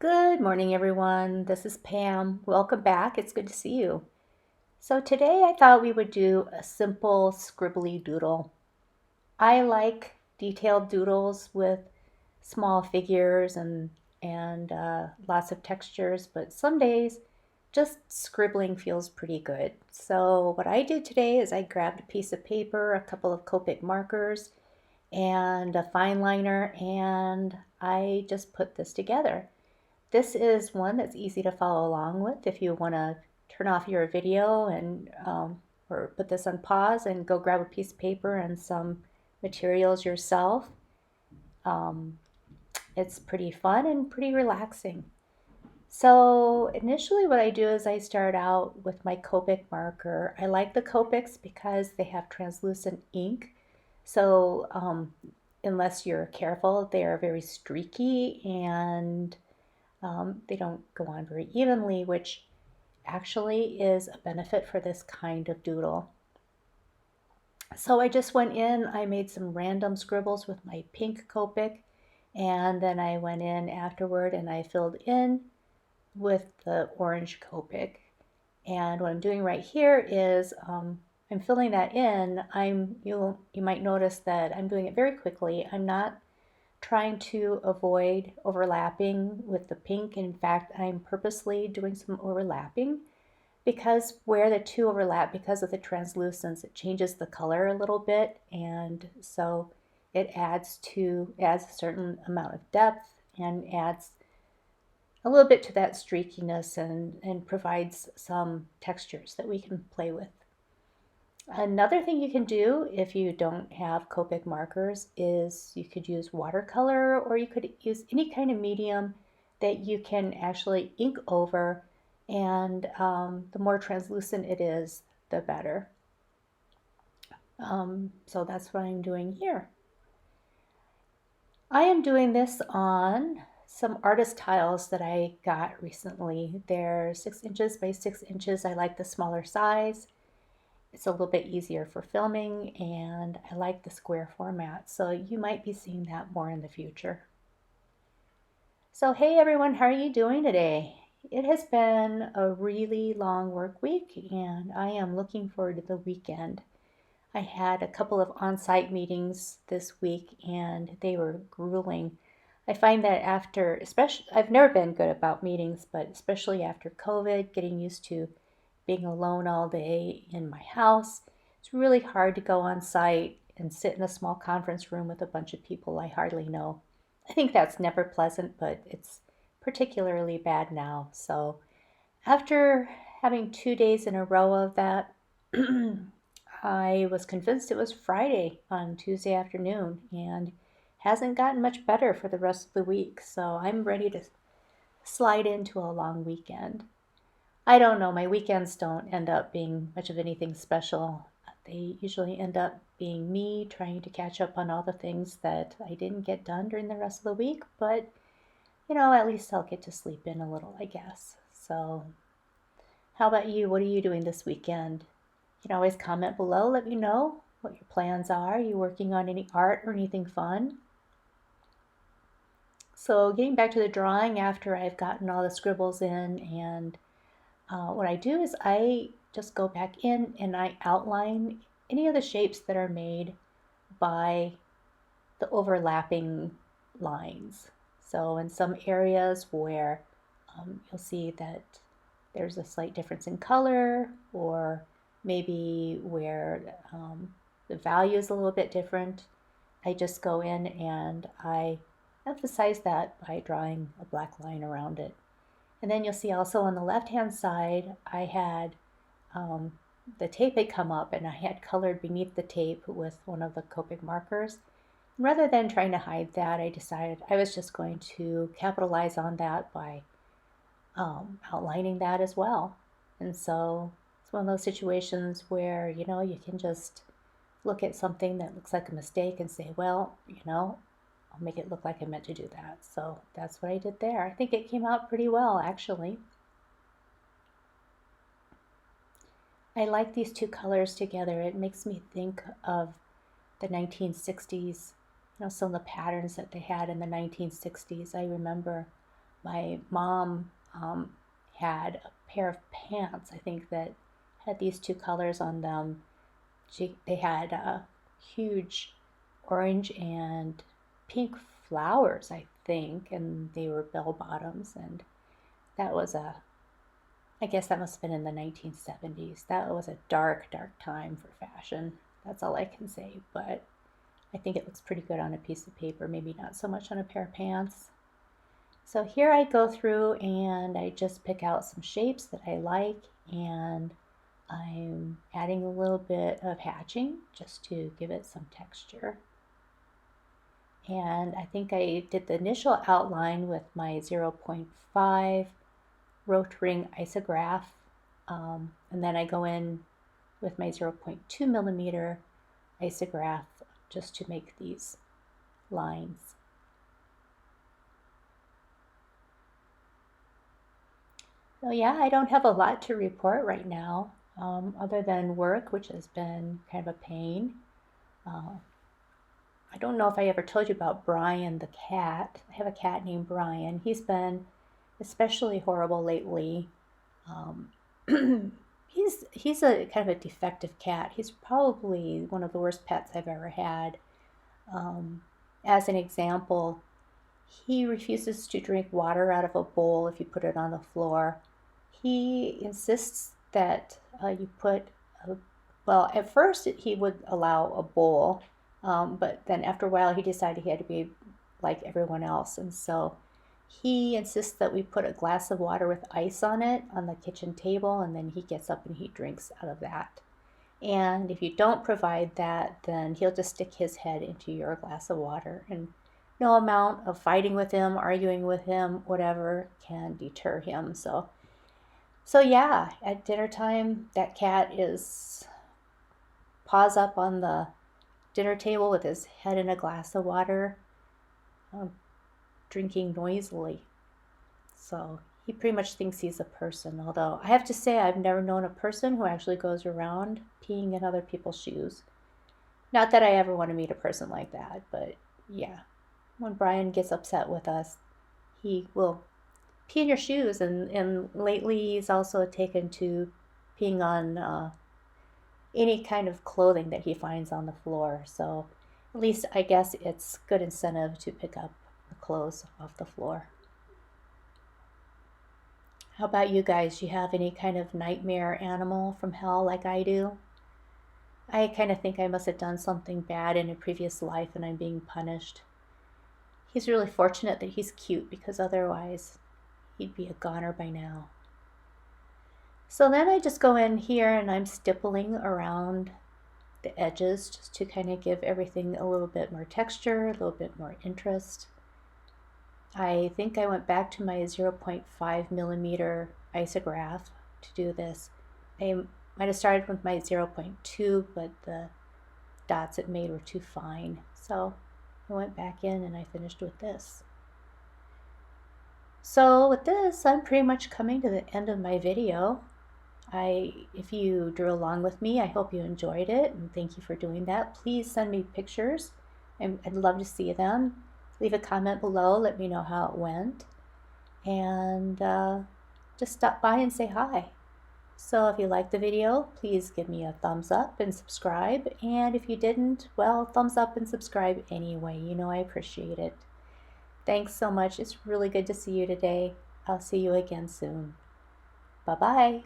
Good morning, everyone. This is Pam. Welcome back. It's good to see you. So today I thought we would do a simple scribbly doodle. I like detailed doodles with small figures and lots of textures, but some days just scribbling feels pretty good. So what I did today is I grabbed a piece of paper, a couple of Copic markers, and a fine liner, and I just put this together. This is one that's easy to follow along with if you want to turn off your video and or put this on pause and go grab a piece of paper and some materials yourself. Um, it's pretty fun and pretty relaxing. So initially what I do is I start out with my Copic marker. I like the Copics because they have translucent ink. So unless you're careful, they are very streaky and they don't go on very evenly, which actually is a benefit for this kind of doodle. So I just went in, I made some random scribbles with my pink Copic, and then I went in afterward and I filled in with the orange Copic. And what I'm doing right here is I'm filling that in. You might notice that I'm doing it very quickly. I'm not trying to avoid overlapping with the pink. In fact, I'm purposely doing some overlapping because where the two overlap, because of the translucence, it changes the color a little bit, and so it adds a certain amount of depth and adds a little bit to that streakiness and provides some textures that we can play with. Another thing you can do if you don't have Copic markers is you could use watercolor, or you could use any kind of medium that you can actually ink over, and the more translucent it is, the better. So that's what I'm doing here. I am doing this on some artist tiles that I got recently. They're 6 inches by 6 inches. I like the smaller size. It's a little bit easier for filming, and I like the square format, so you might be seeing that more in the future. So hey everyone, how are you doing today? It has been a really long work week, and I am looking forward to the weekend. I had a couple of on-site meetings this week, and they were grueling. I find that especially, I've never been good about meetings, but especially after COVID, getting used to being alone all day in my house, it's really hard to go on site and sit in a small conference room with a bunch of people I hardly know. I think that's never pleasant, but it's particularly bad now. So after having 2 days in a row of that, I was convinced it was Friday on Tuesday afternoon, and hasn't gotten much better for the rest of the week. So I'm ready to slide into a long weekend. I don't know, my weekends don't end up being much of anything special. They usually end up being me trying to catch up on all the things that I didn't get done during the rest of the week, but at least I'll get to sleep in a little, I guess. So, how about you? What are you doing this weekend? You can always comment below, let me know what your plans are. Are you working on any art or anything fun? So, getting back to the drawing after I've gotten all the scribbles in, and what I do is I just go back in and I outline any of the shapes that are made by the overlapping lines. So in some areas where you'll see that there's a slight difference in color, or maybe where the value is a little bit different, I just go in and I emphasize that by drawing a black line around it. And then you'll see also on the left-hand side, I had the tape had come up, and I had colored beneath the tape with one of the Copic markers. Rather than trying to hide that, I decided I was just going to capitalize on that by outlining that as well. And so it's one of those situations where, you can just look at something that looks like a mistake and say, well, I'll make it look like I meant to do that. So that's what I did there. I think it came out pretty well, actually. I like these two colors together. It makes me think of the 1960s, some of the patterns that they had in the 1960s. I remember my mom had a pair of pants, I think, that had these two colors on them. They had huge orange and pink flowers, I think, and they were bell bottoms. And that was I guess that must have been in the 1970s. That was a dark, dark time for fashion. That's all I can say. But I think it looks pretty good on a piece of paper, maybe not so much on a pair of pants. So here I go through and I just pick out some shapes that I like, and I'm adding a little bit of hatching just to give it some texture. And I think I did the initial outline with my 0.5 rotring isograph, and then I go in with my 0.2 millimeter isograph just to make these lines. So yeah, I don't have a lot to report right now, other than work, which has been kind of a pain. I don't know if I ever told you about Brian the cat. I have a cat named Brian. He's been especially horrible lately. Um, he's a kind of a defective cat. He's probably one of the worst pets I've ever had. As an example, he refuses to drink water out of a bowl if you put it on the floor. He insists that you put well, at first he would allow a bowl, but then after a while he decided he had to be like everyone else. And so he insists that we put a glass of water with ice on it on the kitchen table, and then he gets up and he drinks out of that. And if you don't provide that, then he'll just stick his head into your glass of water. And no amount of fighting with him, arguing with him, whatever, can deter him. So yeah, at dinner time, that cat is paws up on the dinner table with his head in a glass of water, drinking noisily. So he pretty much thinks he's a person, although I have to say I've never known a person who actually goes around peeing in other people's shoes. Not that I ever want to meet a person like that, but yeah. When Brian gets upset with us, he will pee in your shoes, and lately he's also taken to peeing on any kind of clothing that he finds on the floor. So at least I guess it's good incentive to pick up the clothes off the floor. How about you guys? Do you have any kind of nightmare animal from hell like I do? I kind of think I must have done something bad in a previous life and I'm being punished. He's really fortunate that he's cute, because otherwise he'd be a goner by now. So then I just go in here and I'm stippling around the edges just to kind of give everything a little bit more texture, a little bit more interest. I think I went back to my 0.5 millimeter isograph to do this. I might have started with my 0.2, but the dots it made were too fine. So I went back in and I finished with this. So with this, I'm pretty much coming to the end of my video. If you drew along with me, I hope you enjoyed it, and thank you for doing that. Please send me pictures. I'd love to see them. Leave a comment below, let me know how it went, and just stop by and say hi. So if you liked the video, please give me a thumbs up and subscribe, and if you didn't, well, thumbs up and subscribe anyway. You know I appreciate it. Thanks so much. It's really good to see you today. I'll see you again soon. Bye-bye.